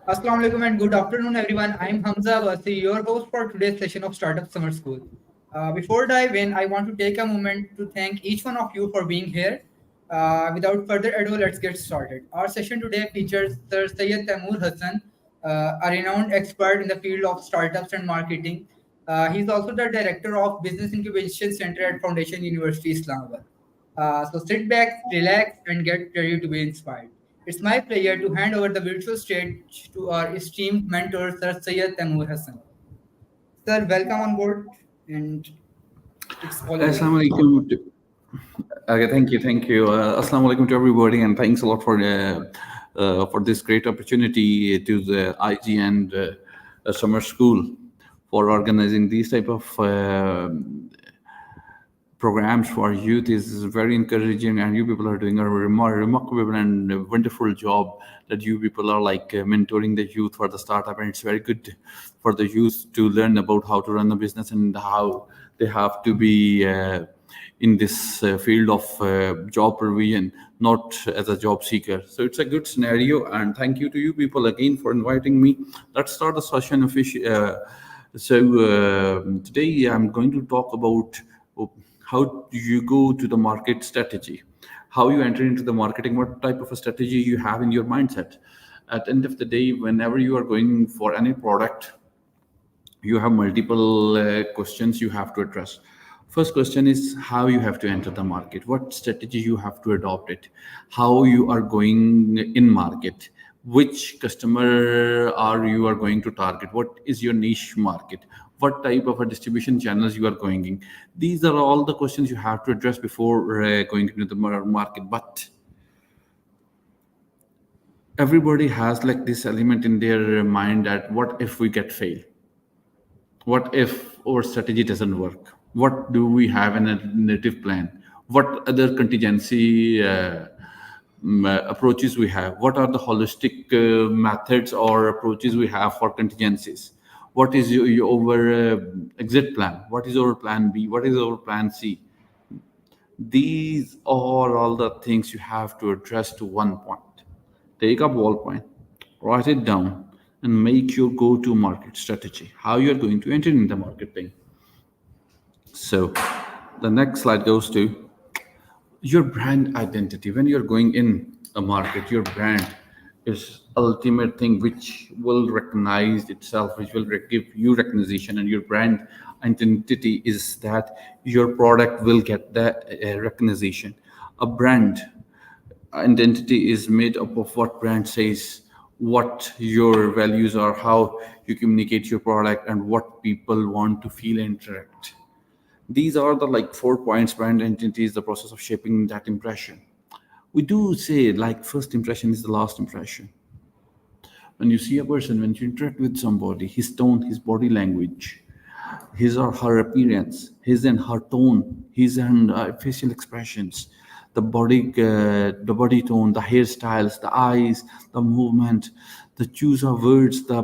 Assalamu alaikum and good afternoon, everyone. I'm Hamza Wasi, your host for today's session of Startup Summer School. Before dive in, I want to take a moment to thank each one of you for being here. Without further ado, let's get started. Our session today features Sir Syed Taimoor Hassan, a renowned expert in the field of startups and marketing. He's also the director of Business Incubation Center at Foundation University Islamabad. So sit back, relax, and get ready to be inspired. It's my pleasure to hand over the virtual stage to our esteemed mentor, Sir Syed Taimoor Hassan. Sir, welcome on board, and it's all over you. Assalamu alaikum. Okay, thank you. Assalamu alaikum to everybody, and thanks a lot for this great opportunity to the IG and summer school for organizing these type of programs for youth is very encouraging, and you people are doing a remarkable and wonderful job that you people are like mentoring the youth for the startup, and it's very good for the youth to learn about how to run a business and how they have to be in this field of job provision, not as a job seeker. So it's a good scenario, and thank you to you people again for inviting me. Let's start the session officially. Today I'm going to talk about how do you go to the market strategy, how you enter into the marketing, what type of a strategy you have in your mindset. At the end of the day, whenever you are going for any product, you have multiple questions you have to address. First question is how you have to enter the market, what strategy you have to adopt it, how you are going in market, which customer are you are going to target, what is your niche market, what type of a distribution channels you are going in. These are all the questions you have to address before going into the market. But everybody has like this element in their mind that what if we get fail, what if our strategy doesn't work, what do we have in a native plan, what other contingency approaches we have, what are the holistic methods or approaches we have for contingencies, what is your exit plan, what is our plan B, what is our plan C. These are all the things you have to address to one point. Take a ballpoint, write it down, and make your go-to market strategy. How you are going to enter in the marketing. So, the next slide goes to your brand identity. When you're going in a market, your brand is ultimate thing which will recognize itself, which will give you recognition, and your brand identity is that your product will get that recognition. A brand identity is made up of what brand says, what your values are, how you communicate your product, and what people want to feel and interact. These are the like 4 points. Brand identity is the process of shaping that impression. We do say like first impression is the last impression. When you see a person, when you interact with somebody, his tone, his body language, his or her appearance, his and her tone, his and facial expressions, the body tone, the hairstyles, the eyes, the movement, the choose of words, the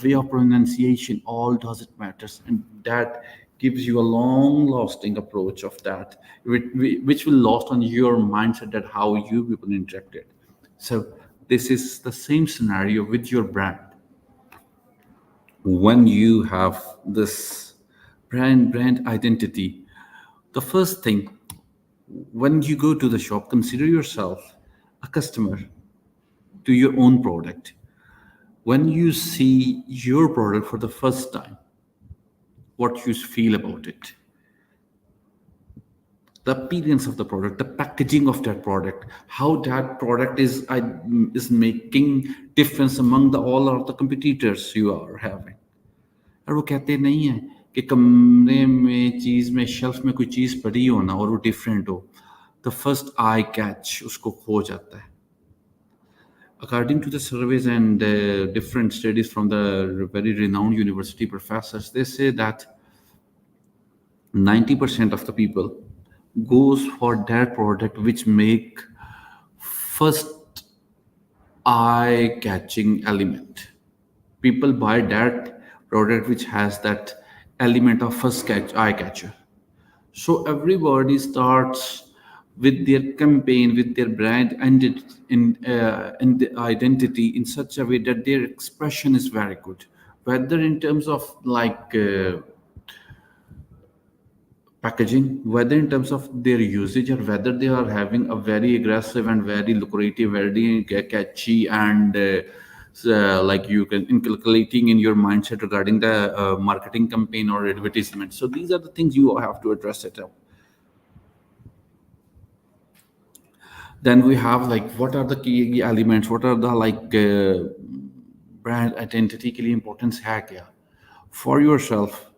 way of pronunciation, all does it matters, and that gives you a long-lasting approach of that, which will last on your mindset that how you people interacted. So this is the same scenario with your brand. When you have this brand identity, the first thing, when you go to the shop, consider yourself a customer to your own product. When you see your product for the first time, what you feel about it, the appearance of the product, the packaging of that product, how that product is making difference among the all of the competitors you are having. और वो कहते नहीं है कि कमरे में चीज में शेल्फ में कोई चीज पड़ी हो ना और वो डिफरेंट हो, the first eye catch उसको खो जाता है. According to the surveys and different studies from the very renowned university professors, they say that 90% of the people goes for that product which make first eye catching element. People buy that product which has that element of eye catcher. So everybody starts with their campaign, with their brand and the identity in such a way that their expression is very good, whether in terms of like packaging, whether in terms of their usage, or whether they are having a very aggressive and very lucrative, very catchy and like you can inculcating in your mindset regarding the marketing campaign or advertisement. So these are the things you have to address it up. Then we have like what are the key elements, what are the like brand identity के लिए importance है क्या for yourself.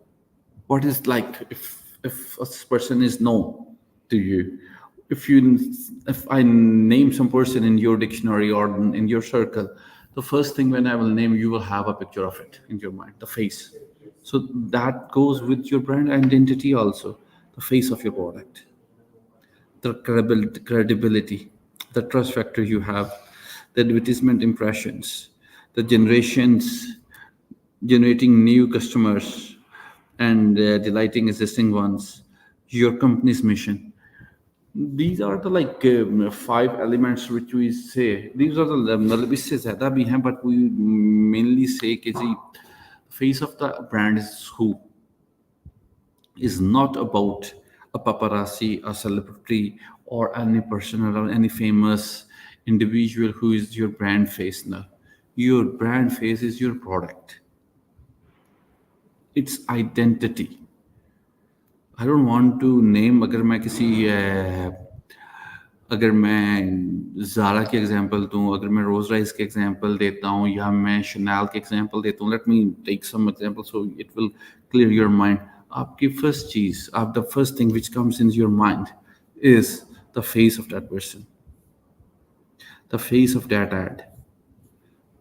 What is like if a person is known to you, if you if I name some person in your dictionary or in your circle, the first thing when I will name, you will have a picture of it in your mind, the face. So that goes with your brand identity also, the face of your product, the credibility, the trust factor you have, the advertisement impressions, the generations, generating new customers and delighting existing ones, your company's mission. These are the like five elements which we say. These are the मतलब इससे ज़्यादा भी हैं, but we mainly say कि जी face of the brand is who, is not about a paparazzi, a celebrity, or any person or any famous individual who is your brand face. No, your brand face is your product, its identity. I don't want to name, अगर मैं किसी अगर मैं ज़ारा के example दूं, अगर मैं रोज rice के एग्जांपल देता हूं, या मैं शनैल के एग्जांपल देता हूं, let me take some example so it will clear your mind. आपकी फर्स्ट चीज, आप the first thing which comes in your mind is the face of that person, the face of that ad.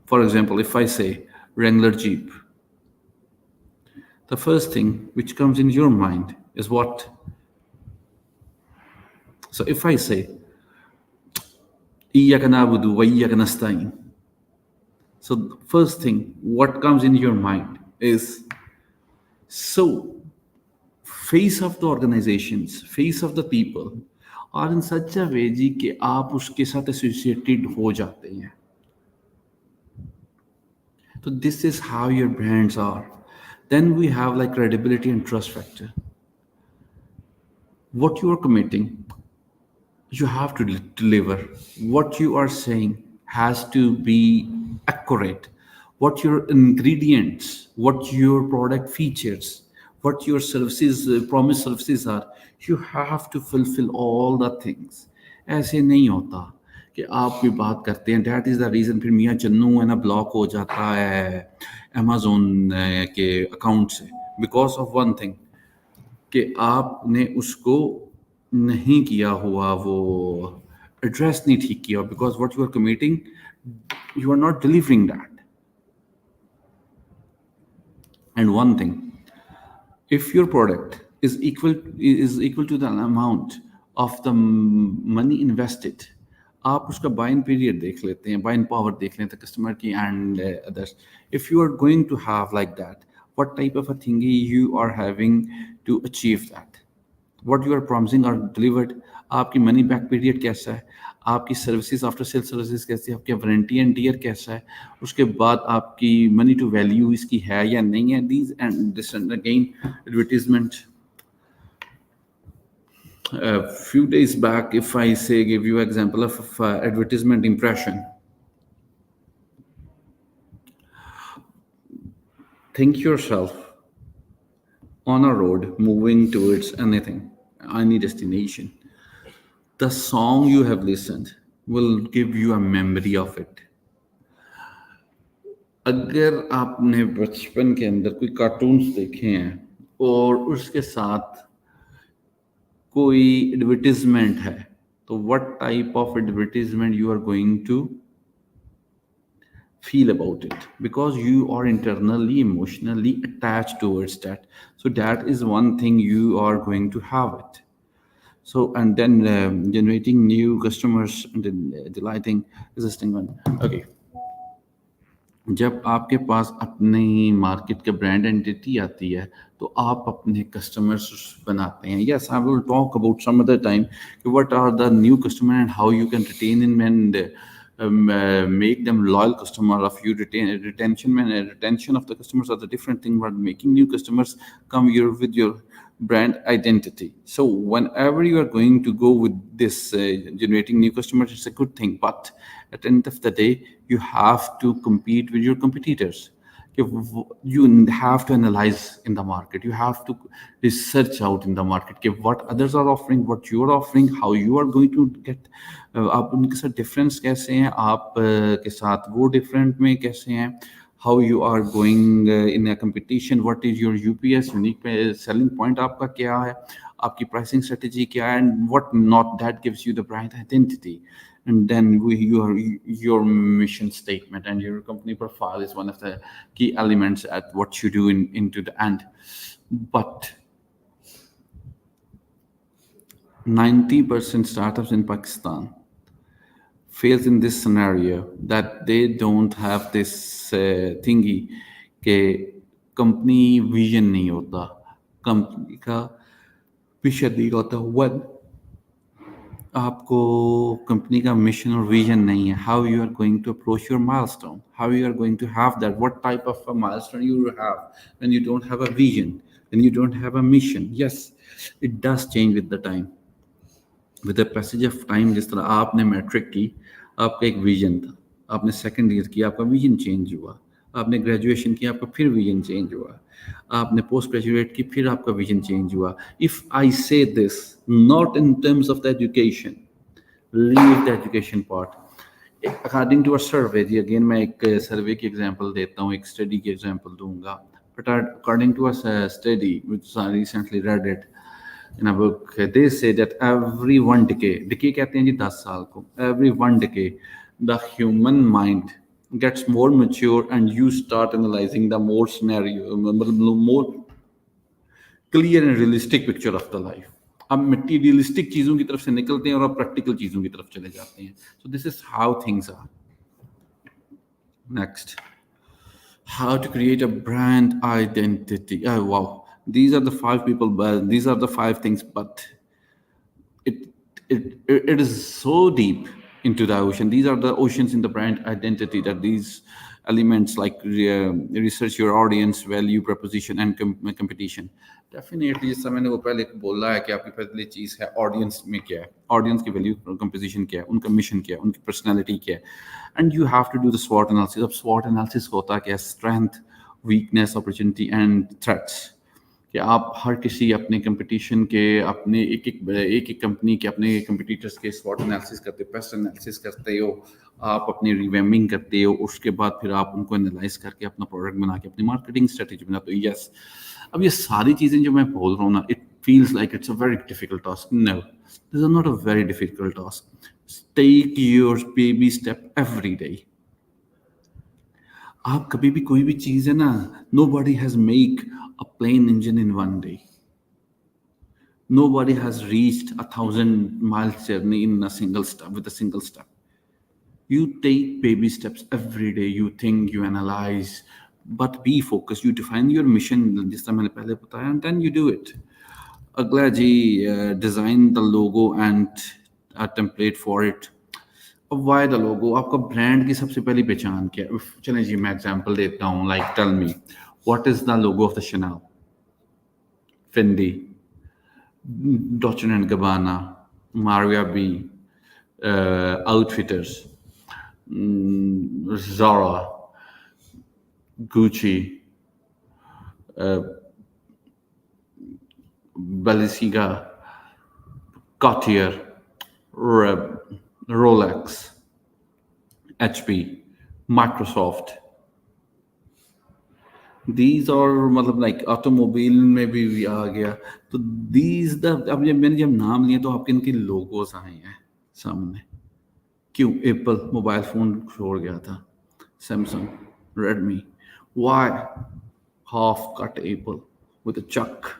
For example, if I say Wrangler Jeep, the first thing which comes in your mind is what? So if I say إياك نعبد وإياك نستعين, so the first thing what comes in your mind is, so face of the organizations, face of the people are in such a way जी कि आप उसके साथ associated हो जाते हैं. So this is how your brands are. Then we have like credibility and trust factor. What you are committing, you have to deliver. What you are saying has to be accurate. What your ingredients, what your product features, what your services, promised services are, you have to fulfill all the things. ऐसे नहीं होता कि आप कोई बात करते हैं, that is the reason फिर मियाँ चन्नू है ना ब्लॉक हो जाता है अमेजोन के अकाउंट से, बिकॉज ऑफ वन थिंग कि आपने उसको नहीं किया हुआ, वो एड्रेस नहीं ठीक किया, because what you are committing you are not delivering that. And one thing, if your product is equal to the amount of the money invested, आप उसका बाइन पीरियड देख लेते हैं, बाइन पावर देख लेते हैं कस्टमर की and others. If you are going to have like that, what type of a thing you are having to achieve that, what you are promising are delivered. आपकी मनी बैक पीरियड कैसा है, आपकी services after sale services कैसी है, आपकी warranty and year कैसा है, उसके बाद आपकी मनी टू वैल्यू इसकी है या नहीं है. These and this and again advertisement. A few days back, if I say give you example of advertisement impression, think yourself on a road moving towards anything, any destination. The song you have listened will give you a memory of it. अगर आपने बचपन के अंदर कोई cartoons देखे हैं और उसके साथ कोई एडवर्टीजमेंट है, तो what type of advertisement you are going to feel about it, because you are internally emotionally attached towards that. So that is one thing you are going to have it. So and then generating new customers and then delighting existing one. Okay, जब आपके पास अपनी market का brand identity आती है तो आप अपने customers बनाते हैं. Yes, I will talk about some other time what are the new customer and how you can retain in and make them loyal customer of you. Retention of the customers are the different thing, but making new customers come here with your brand identity. So whenever you are going to go with this generating new customers, it's a good thing, but at the end of the day you have to compete with your competitors. You have to analyze in the market, you have to research out in the market what others are offering, what you are offering, how you are going to get आप उनके साथ difference कैसे हैं, आप के साथ वो different में कैसे हैं, how you are going in a competition, what is your UPS unique selling point आपका क्या है, आपकी pricing strategy क्या है, and what not, that gives you the brand identity. And then your mission statement and your company profile is one of the key elements at what you do into the end. But 90% startups in Pakistan fails in this scenario that they don't have this thingy कि company vision नहीं होता, company का vision नहीं होता. One आपको company का mission और vision नहीं है, how you are going to approach your milestone, how you are going to have that, what type of a milestone you have when you don't have a vision, when you don't have a mission. Yes, it does change with the time, with the passage of time. जिस तरह आपने matric की, आपका एक vision था, आपने second year किया, आपका विजन चेंज हुआ, आपने ग्रेजुएशन किया, आपका फिर विजन चेंज हुआ, आपने पोस्ट ग्रेजुएट की, फिर आपका विजन चेंज हुआ. If I say this not in terms of the education, leave the education part, according to a survey, जी अगेन मैं एक सर्वे की एग्जांपल देता हूँ, एक स्टडी की एग्जांपल दूंगा. But according to a study which I recently read it in a book, they say that every 1 decade, decade कहते हैं जी 10 साल को, every 1 decade the human mind gets more mature and you start analyzing the more scenario, more clear and realistic picture of the life. अब materialistic चीज़ों की तरफ से निकलते हैं और अब प्रैक्टिकल चीज़ों की तरफ चले जाते हैं. So this is how things are. Next, how to create a brand identity. Oh wow, these are the five people, but these are the five things, but it it is so deep into the ocean. These are the oceans in the brand identity, that these elements like research your audience, value proposition and competition. Definitely जैसा मैंने वो पहले बोला है कि आपकी पहली चीज़ है ऑडियंस में क्या है, ऑडियंस की वैल्यू कंपोजिशन क्या है, उनका मिशन क्या है, उनकी पर्सनैलिटी क्या है, and you have to do the स्वॉट एनालिसिस. अब स्वॉट एनालिसिस होता क्या है, strength, weakness, opportunity and threats. कि आप हर किसी अपने कंपटीशन के, अपने एक कंपनी के अपने कंपटीटर्स के स्वॉट एनालिसिस करते हो, पेस्ट एनालिसिस करते हो, आप अपनी रिवैम्पिंग करते हो, उसके बाद फिर आप उनको एनालाइज करके अपना प्रोडक्ट बना के अपनी मार्केटिंग स्ट्रेटेजी बनाते हो. यस, अब ये सारी चीज़ें जो मैं बोल रहा हूँ ना, it feels like it's a very difficult task. No, this is not a very difficult task. Take your baby step every day. आप कभी भी कोई भी चीज़ है ना, nobody has make a plane engine in one day. Nobody has reached 1,000 miles journey in a single step, with a single step. You take baby steps every day. You think, you analyze, but be focused. You define your mission, जिस तरह मैंने पहले बताया, and then you do it. अगला जी, design the logo and a template for it. अब why the logo, आपका brand की सबसे पहली पहचान क्या है. चलें जी, मैं एग्जांपल देता हूँ. Like tell me, what is the logo of the Chanel, Fendi, Dolce and Gabbana, Maria B, Outfitters, Zara, Gucci, Balenciaga, Cartier, Rolex, HP, Microsoft. These are मतलब लाइक ऑटोमोबाइल में भी आ गया. तो these द, अब जब मैंने जब नाम लिए तो आपके इनके लोगोस आए हैं सामने. क्यों? एप्पल मोबाइल फोन छोड़ गया था, Samsung, Redmi. Why half cut Apple with a chuck?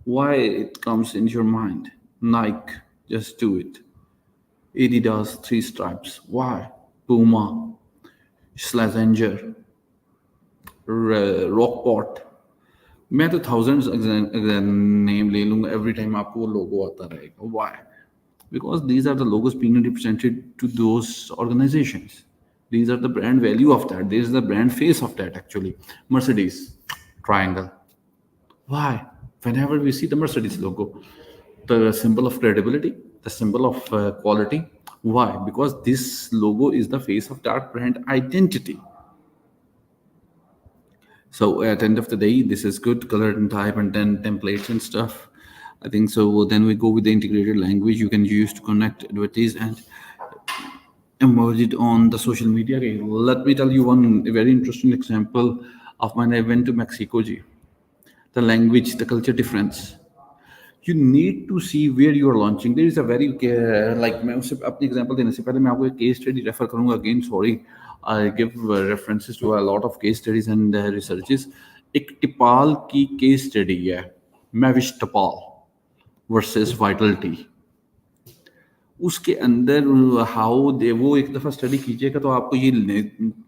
Why it comes in your mind? Nike, just do it. Adidas, three stripes. Why? Puma, Schlesinger, rock pot, मैं तो thousands name ले लूंगा, every time आपको वो लोगो आता रहेगा. Why? Because these are the logos being represented to those organizations. These are the brand value of that. This is the brand face of that actually. Mercedes triangle. Why? Whenever we see the Mercedes logo, the symbol of credibility, the symbol of quality. Why? Because this logo is the face of that brand identity. So at the end of the day, this is good color and type and then templates and stuff. I think so. Then we go with the integrated language you can use to connect, advertise, and emerge it on the social media. Okay, let me tell you one very interesting example of when I went to Mexico. Ji. The language, the culture difference. You need to see where you are launching. There is a very like मैं उससे अपनी example देने से पहले मैं आपको एक case study refer करूँगा. Again, sorry, I give references to a lot of case studies and researches. एक टिपाल की case study है, मैविश टपाल versus Vitality. उसके अंदर हाउ दे वो एक दफ़ा स्टडी कीजिएगा तो आपको ये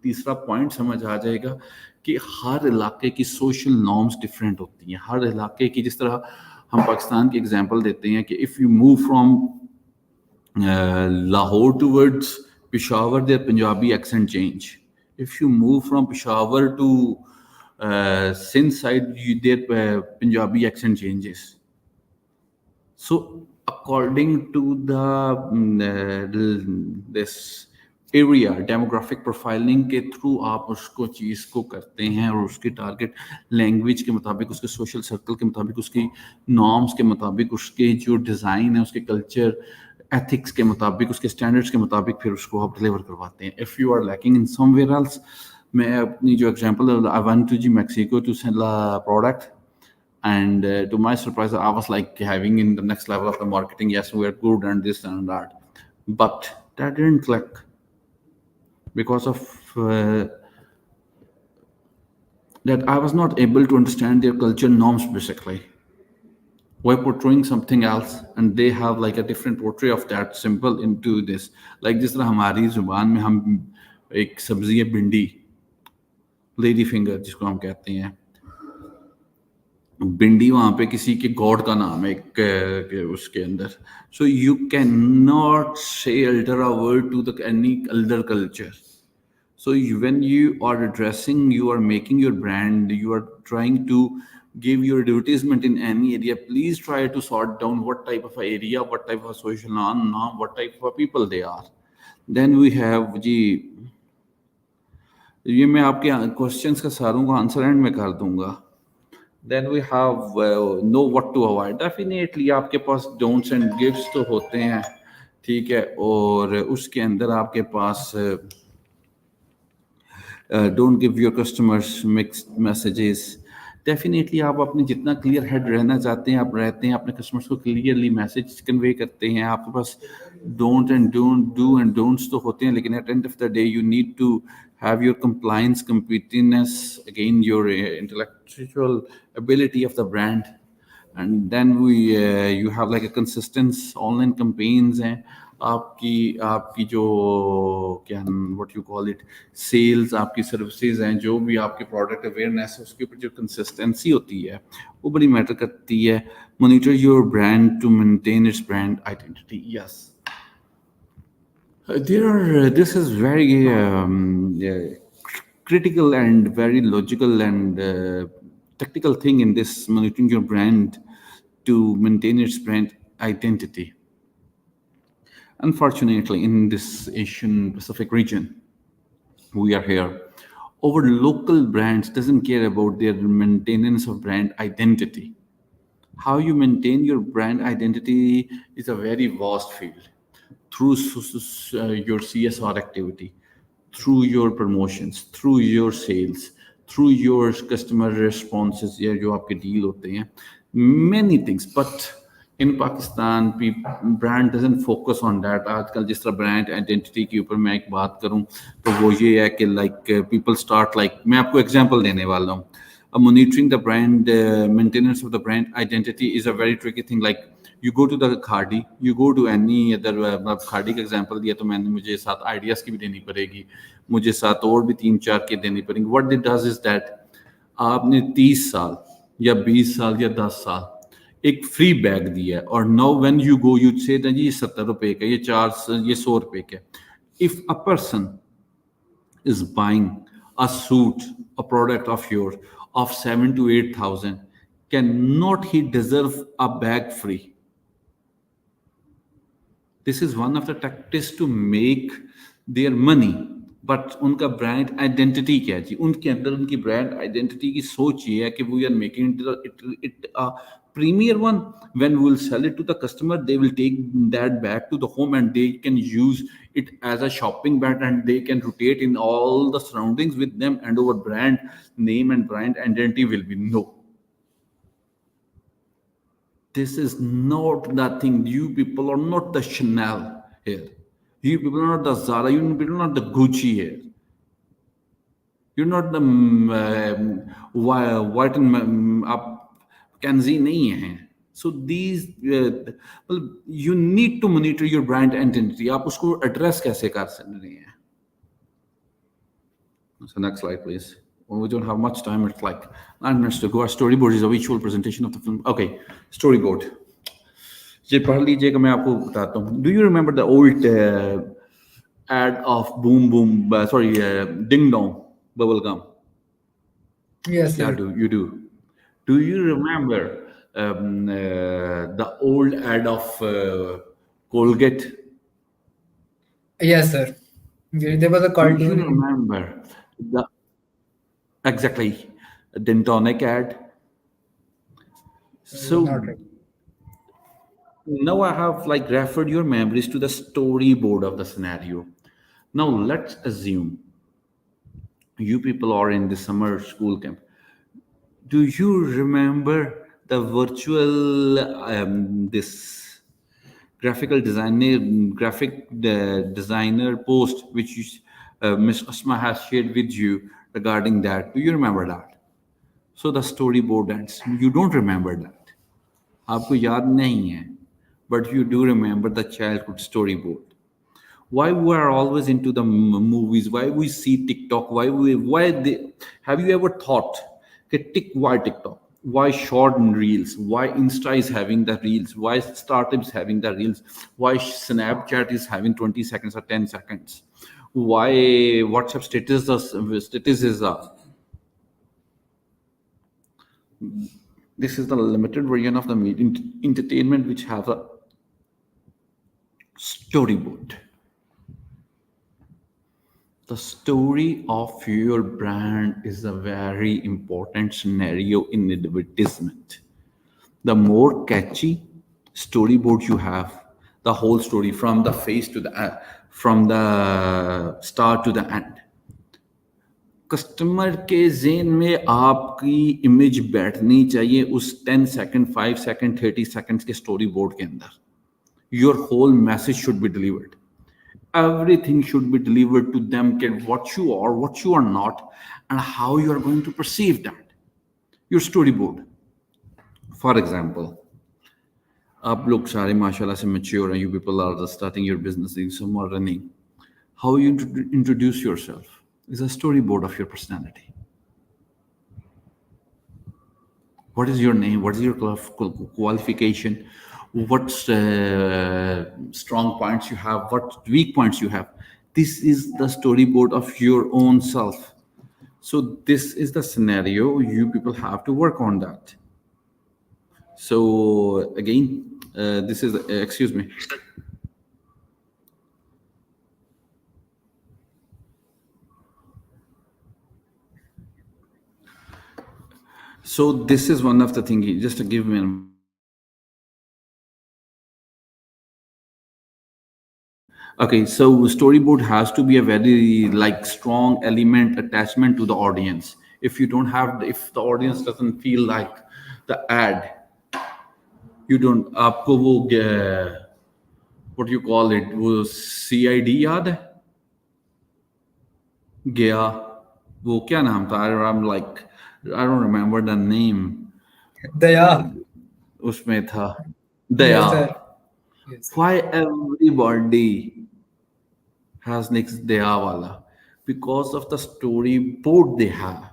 तीसरा पॉइंट समझ आ जाएगा कि हर इलाके की सोशल नॉर्म्स डिफरेंट होती हैं. हर इलाके की, जिस तरह हम पाकिस्तान की एग्जांपल देते हैं कि if you move from Lahore towards Peshawar, their Punjabi accent change. If you move from Peshawar to Sindh side, their Punjabi accent changes. So according to this area demographic profiling के थ्रू आप उसको चीज़ को करते हैं और उसके टारगेट लैंग्वेज के मुताबिक, उसके सोशल सर्कल के मुताबिक, उसकी नॉर्म्स के मुताबिक, उसके जो डिज़ाइन है, उसके कल्चर एथिक्स के मुताबिक, उसके स्टैंडर्ड्स के मुताबिक फिर उसको आप डिलीवर करवाते हैं. If you are lacking in somewhere else, मैं अपनी जो एग्जांपल, आई वेंट टू जी Mexico to sell a product. And to my surprise, I was like having in the next level of the marketing. Yes, we are good and this and that, but that didn't click because of that I was not able to understand their culture norms. Basically, we're portraying something else, and they have like a different portray of that symbol into this. Like जिस तरह हमारी जुबान में हम एक सब्जी है भिंडी, लेडी फिंगर जिसको हम कहते हैं, भिंडी वहां पे किसी के गॉड का नाम है उसके अंदर. So you can not say alter a word to the any other culture. So when you are addressing, you are making your brand, you are trying to give your advertisement in any area, please try to sort down what type of area, what type of social norm, what type of people they are. Then we have जी, ये मैं आपके questions का सारों का answer and में कर दूंगा. Then we have know what to avoid. Definitely आपके पास don'ts and gifts तो होते हैं, ठीक है, और उसके अंदर आपके पास don't give your customers mixed messages. Definitely आप अपने जितना क्लियर हेड रहना चाहते हैं आप रहते हैं, अपने कस्टमर्स को क्लियरली मैसेज कन्वे करते हैं. आपके पास don't and do and don'ts तो होते हैं, लेकिन at end of the day you need to have your compliance, competitiveness, again your intellectual ability of the brand. And then you have like a consistent online campaigns हैं, आपकी आपकी जो क्या what you call it sales, आपकी services हैं, जो भी आपके प्रोडक्ट अवेयरनेस है, उसके ऊपर जो कंसिस्टेंसी होती है वो बड़ी मैटर करती है. Monitor your brand to maintain its brand identity. Yes, there are this is very critical and very logical and technical thing in this monitoring your brand to maintain its brand identity. Unfortunately, in this Asian Pacific region we are here, our local brands doesn't care about their maintenance of brand identity. How you maintain your brand identity is a very vast field, through your CSR activity, through your promotions, through your sales, through your customer responses या जो आपके deal होते हैं, many things. But in Pakistan, brand doesn't focus on that. आजकल जिस तरह brand identity के ऊपर मैं एक बात करूं तो वो ये है कि like people start like, मैं आपको example देने वाला हूं. Monitoring the brand maintenance of the brand identity is a very tricky thing. Like you go to the खाड़ी, you go to any other खाड़ी का एग्जांपल दिया तो मैंने मुझे साथ आइडियाज की भी देनी पड़ेगी, मुझे साथ और भी 3-4 की देनी पड़ेंगी. What it does is that आपने 30 साल या 20 साल या 10 साल एक फ्री बैग दिया है, और now when you go you से जी ये 70 रुपए का, ये 100 रुपए का. If a person is buying a suit, a product of yours of 7 to 8 thousand, cannot he deserve a bag free? This is one of the tactics to make their money. But उनका brand identity क्या है जी, उनके अंदर उनकी brand identity की सोच ये है कि we are making it a premier one. When we will sell it to the customer, they will take that back to the home and they can use it as a shopping bag, and they can rotate in all the surroundings with them, and our brand name and brand identity will be no. This is not the thing. You people are not the Chanel here. You people are not the Zara. You people are not the Gucci here. You're not the white and up Kenzie nahi hai. So these, well, you need to monitor your brand identity. आप उसको address कैसे कर रहे हैं? So next slide, please. Well, we don't have much time. It's like 9 minutes to go. Our storyboard is a visual presentation of the film. Okay, storyboard. ये पढ़ लीजिएगा, मैं आपको बताता हूँ. Do you remember the old ad of Boom Boom? Ding Dong bubble gum? Yes, Yeah, sir. you do. Do you remember the old ad of Colgate? Yes, sir. There was a Do you cartoon in. remember the exactly Dentonic ad? Not So right. now I have like referred your memories to the storyboard of the scenario. Now let's assume you people are in the summer school camp. Do you remember the virtual this graphic designer post which Miss Asma has shared with you regarding that? Do you remember that? So the storyboard ends. You don't remember that. आपको याद नहीं है, but you do remember the childhood storyboard. Why we are always into the movies? Why we see TikTok? Why they? Have you ever thought, okay, why TikTok? Why short reels? Why Insta is having the reels? Why Startup is having the reels? Why Snapchat is having 20 seconds or 10 seconds? Why WhatsApp status is this is the limited version of the entertainment which have a storyboard. The story of your brand is a very important scenario in advertisement. The more catchy storyboard you have, the whole story from the face to the from the start to the end, customer के जेन में आपकी image बैठनी चाहिए उस 10 second 5 second 30 seconds के story board के अंदर. Your whole message should be delivered. Everything should be delivered to them, get what you are, what you are not, and how you are going to perceive that. Your storyboard. For example, आप लोग सारे माशाल्लाह से mature हैं. You people are just starting your business, some are running. How you introduce yourself is a storyboard of your personality. What is your name? What is your qualification? What strong points you have? What weak points you have? This is the storyboard of your own self. So this is the scenario you people have to work on that. So again, this is excuse me. So this is one of the things. Just to give me a okay, so storyboard has to be a very like strong element attachment to the audience. If you don't have, if the audience doesn't feel like the ad, you don't. आपको वो what you call it? वो CID याद है? गया वो क्या नाम था? I'm like I don't remember the name. Daya. उसमें था Yes, Daya. sir. Yes. Why everybody has next Daya wala? Because of the storyboard they have.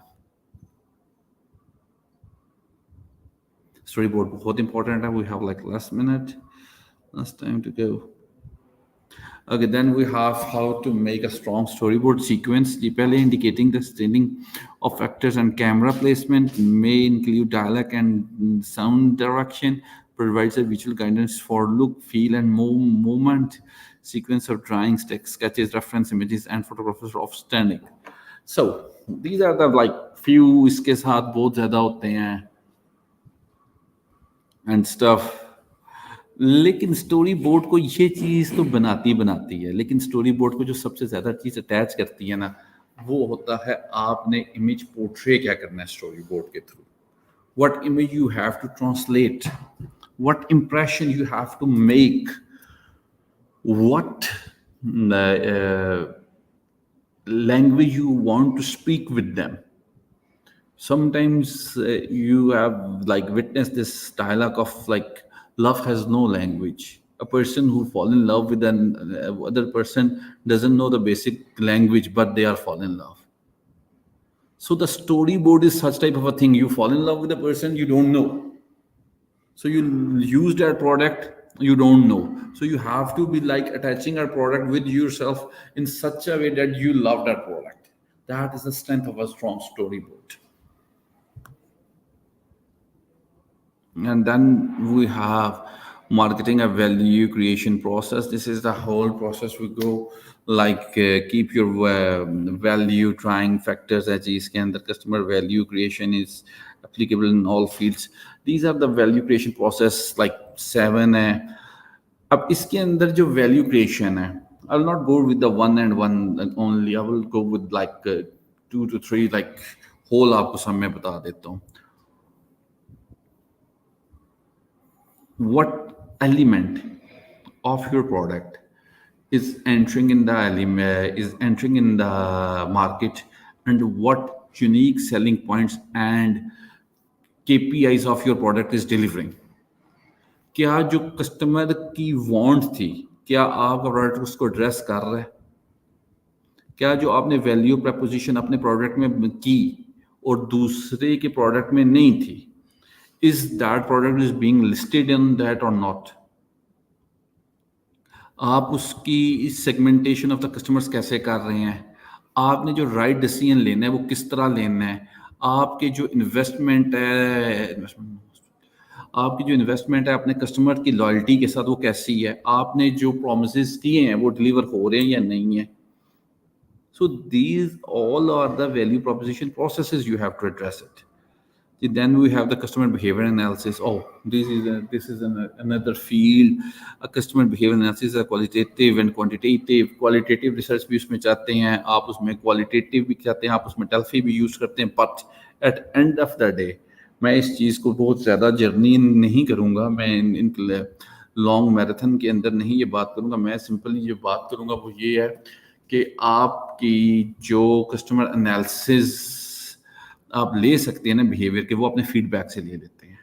Storyboard बहुत important है. We have like last time to go. Okay, then we have how to make a strong storyboard sequence. The पहले indicating the staging of actors and camera placement may include dialogue and sound direction. Provides a visual guidance for look, feel, and movement. Sequence of drawings, text, sketches, reference images, and photographers of standing. So these are the like few इसके साथ बहुत ज़्यादा होते हैं and stuff. लेकिन story board को ये चीज तो बनाती है, लेकिन स्टोरी बोर्ड को जो सबसे ज्यादा चीज अटैच करती है ना, वो होता है आपने इमेज पोर्ट्रे क्या करना है स्टोरी बोर्ड के through. What image you have to translate, what impression you have to make, what language you want to speak with them. Sometimes you have like witnessed this dialogue of like love has no language. A person who fall in love with an other person doesn't know the basic language, but they are fall in love. So the storyboard is such type of a thing. You fall in love with a person you don't know, so you use that product you don't know, so you have to be like attaching our product with yourself in such a way that you love that product. That is the strength of a strong storyboard. And then we have marketing a value creation process. This is the whole process we go like keep your value trying factors as इसके अंदर customer value creation is applicable in all fields. These are the value creation process like 7 है. अब इसके अंदर जो value creation है, I will not go with the one and one only. I will go with like 2 to 3 like whole आपको सब मैं बता देता हूँ. What element of your product is entering in the market, and what unique selling points and KPIs of your product is delivering. क्या जो customer की want थी, क्या आपका प्रोडक्ट उसको एड्रेस कर रहा है? क्या जो आपने वैल्यू प्रपोजिशन अपने प्रोडक्ट में की और दूसरे के प्रोडक्ट में नहीं थी, is that product is being listed in that or not? आप उसकी सेगमेंटेशन ऑफ द कस्टमर्स कैसे कर रहे हैं? आपने जो राइट डिसीजन लेना है वो किस तरह लेना है? आपके जो इन्वेस्टमेंट है अपने कस्टमर की लॉयल्टी के साथ वो कैसी है? आपने जो प्रोमिसेस किए हैं वो डिलीवर हो रहे हैं या नहीं है? So these all are the value proposition processes you have to address it. Then we have the customer behavior analysis. Oh, this is another field. A customer behavior analysis is qualitative and quantitative. Qualitative research भी उसमें चाहते हैं आप, उसमें qualitative भी चाहते हैं आप, उसमें Delphi भी यूज करते हैं. But at end of the day, मैं इस चीज़ को बहुत ज़्यादा जर्नी नहीं करूँगा. मैं इन लॉन्ग मैराथन के अंदर नहीं ये बात करूँगा. मैं सिंपली जो बात करूँगा वो ये है कि आपकी जो कस्टमर एनालिसिस आप ले सकते हैं ना बिहेवियर के, वो अपने फीडबैक से ले लेते हैं.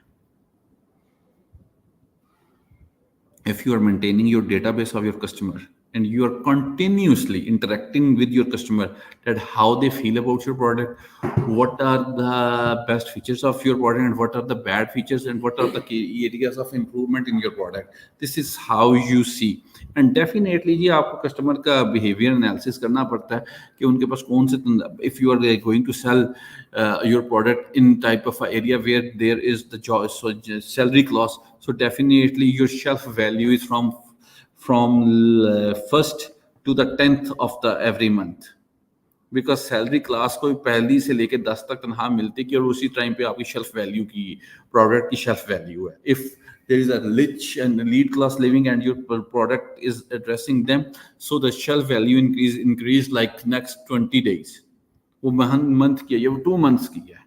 If you are maintaining your database of your customer and you are continuously interacting with your customer, that how they feel about your product, what are the best features of your product and what are the bad features and what are the key areas of improvement in your product, this is how you see. And definitely जी आपको customer का behaviour analysis करना पड़ता है कि उनके पास कौन से, if you are going to sell your product in type of a area where there is the salary clause, so definitely your shelf value is from first to the 10th of the every month, because salary class को पहली से लेकर 10 तक तनख्वाह मिलती है कि और उसी टाइम पे आपकी शेल्फ वैल्यू की प्रोडक्ट की शेल्फ वैल्यू है. If there is a rich and lead class living and your product is addressing them, so the shelf value increase like next 20 days. वो मंथ की है या वो 2 months की है.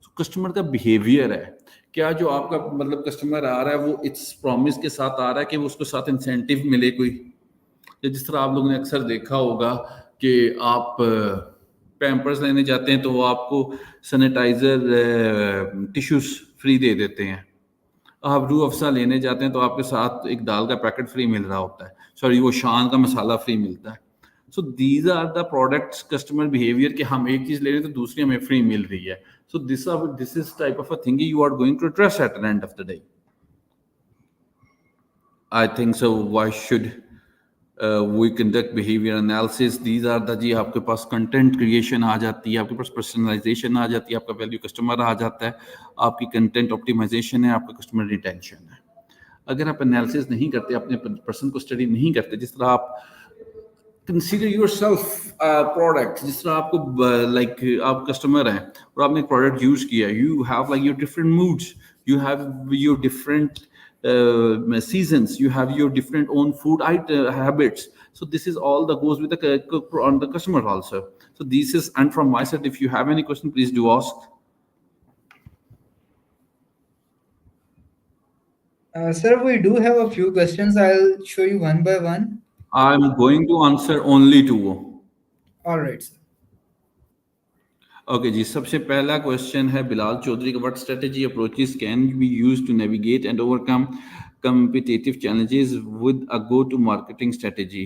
तो कस्टमर का बिहेवियर है, क्या जो आपका मतलब कस्टमर आ रहा है वो इस प्रॉमिस के साथ आ रहा है कि वो उसके साथ इंसेंटिव मिले कोई, या जिस तरह आप लोगों ने अक्सर देखा होगा कि आप पैम्पर्स लेने जाते हैं तो वो आपको सैनिटाइजर टिश्यूज फ्री दे देते हैं. आप रूह अफ़ज़ा लेने जाते हैं तो आपके साथ एक दाल का पैकेट फ्री मिल रहा होता है, सॉरी वो शान का मसाला फ्री मिलता है. So these are the products customer behavior कि हम एक चीज ले रहे हैं तो दूसरी हमें फ्री मिल रही है. So this is type of a thing you are going to address at the end of the day. I think so. Why should we conduct behavior analysis? These are the जी आपके पास content creation आ जाती है, आपके पास personalization आ जाती है, आपका value customer आ जाता है, आपकी content optimization है, आपका customer retention है. अगर आप एनालिसिस नहीं करते, अपने पर्सन को स्टडी नहीं करते, जिस तरह आप कंसीडर योर सेल्फ प्रोडक्ट, जिस तरह आपको लाइक आप कस्टमर हैं और आपने प्रोडक्ट यूज किया, you have like your different moods, you have your different seasons, you have your different own food habits. So this is all that goes with the on the customer also. So this is, and from my side, if you have any question, please do ask. Sir, we do have a few questions. I'll show you one by one. I'm going to answer only two. All right, sir. Okay जी, सबसे पहला question है बिलाल चौधरी का, what strategy approaches can be used to navigate and overcome competitive challenges with a go to marketing strategy.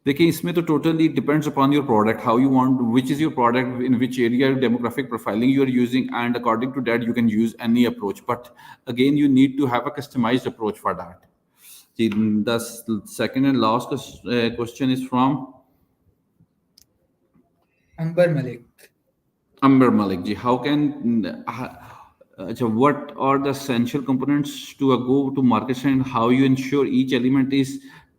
देखिए, इसमें तो totally depends upon your product, how you want, which is your product, in which area demographic profiling you are using, and according to that you can use any approach, but again you need to have a customised approach for that. जी, the second and last question is from Amber Malik. Amber Malik ji, how can so what are the essential components to a go-to-market and how you ensure each element is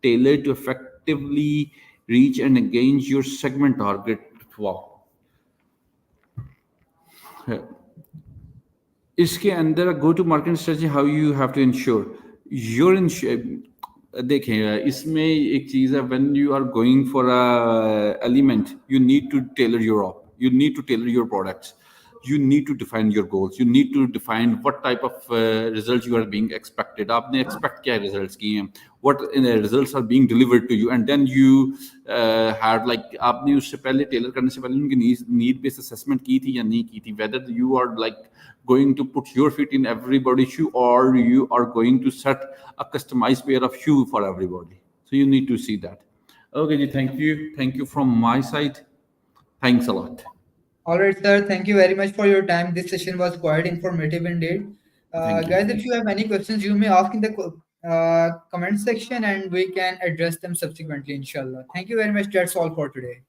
tailored to effectively reach and engage your segment target? Wow. इसके अंदर go to market strategy, how you have to ensure your देखें, इसमें एक चीज़ है, when you are going for a element, you need to tailor your op, you need to tailor your products, you need to define your goals, you need to define what type of results you are being expected. आपने expect क्या results किए हैं, what results are being delivered to you, and then you had like आपने उससे पहले tailor करने से पहले उनकी need based assessment की थी या नहीं की थी, whether you are like going to put your feet in everybody's shoe or you are going to set a customized pair of shoe for everybody. So you need to see that. Okay ji, thank you from my side. Thanks a lot. All right, sir. Thank you very much for your time. This session was quite informative indeed. Thank you. Guys, if you have any questions, you may ask in the comment section and we can address them subsequently, inshallah. Thank you very much. That's all for today.